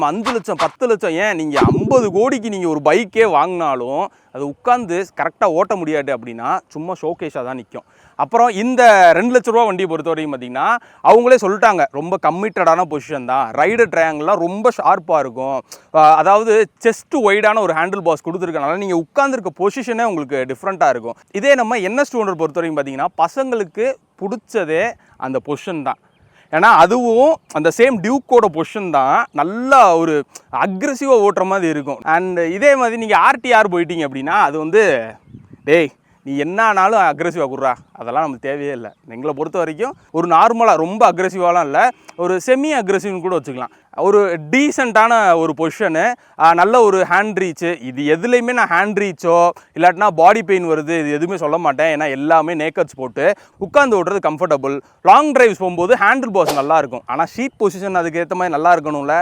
5 லட்சம் 10 லட்சம் ஏன் நீங்கள் 50 கோடிக்கு நீங்கள் ஒரு பைக்கே வாங்கினாலும் அது உட்காந்து கரெக்டாக ஓட்ட முடியாது அப்படின்னா சும்மா ஷோகேஸாக தான் நிற்கும். அப்புறம் இந்த 2 லட்ச ரூபா வண்டியை பொறுத்த வரைக்கும் பார்த்தீங்கன்னா அவங்களே சொல்லிட்டாங்க ரொம்ப கம்மிட்டடான பொசிஷன் தான், ரைடர் ட்ரையாங்கிள்லாம் ரொம்ப ஷார்ப்பாக இருக்கும், அதாவது செஸ்ட் ஒய்டான ஒரு ஹேண்டில் பாஸ் கொடுத்துருக்கனால நீங்கள் உட்காந்துருக்க பொசிஷனே உங்களுக்கு டிஃப்ரெண்ட்டாக இருக்கும். இதே நம்ம NS200 பொறுத்த வரைக்கும் பார்த்தீங்கன்னா பசங்களுக்கு பிடிச்சதே அந்த பொசிஷன் தான். ஏன்னா அதுவும் அந்த சேம் டியூக்கோட பொசிஷன் தான், நல்லா ஒரு அக்ரெசிவாக ஓட்டுற மாதிரி இருக்கும். அண்ட் இதே மாதிரி நீங்கள் RTR போயிட்டீங்க அப்படின்னா அது வந்து டேய் நீ என்னானாலும் அக்ரெசிவாக கொடுறா, அதெல்லாம் நமக்கு தேவையே இல்லை. எங்களை பொறுத்த வரைக்கும் ஒரு நார்மலாக ரொம்ப அக்ரெசிவாலாம் இல்லை, ஒரு செமி அக்ரெசிவ்னு கூட வச்சுக்கலாம். ஒரு டீசெண்டான ஒரு பொசிஷனு, நல்ல ஒரு ஹேண்ட் ரீச்சு. இது எதுலேயுமே நான் ஹேண்ட் ரீச்சோ இல்லாட்டினா பாடி பெயின் வருது இது எதுவுமே சொல்ல மாட்டேன். ஏன்னா எல்லாமே நேக்கட்ஸ் போட்டு உட்காந்து ஓட்டுறது கம்ஃபர்டபுள். லாங் டிரைவ்ஸ் போகும்போது ஹேண்டில் பாஸ் நல்லாயிருக்கும், ஆனால் சீட் பொசிஷன் அதுக்கு ஏற்ற மாதிரி நல்லா இருக்கணும்ல.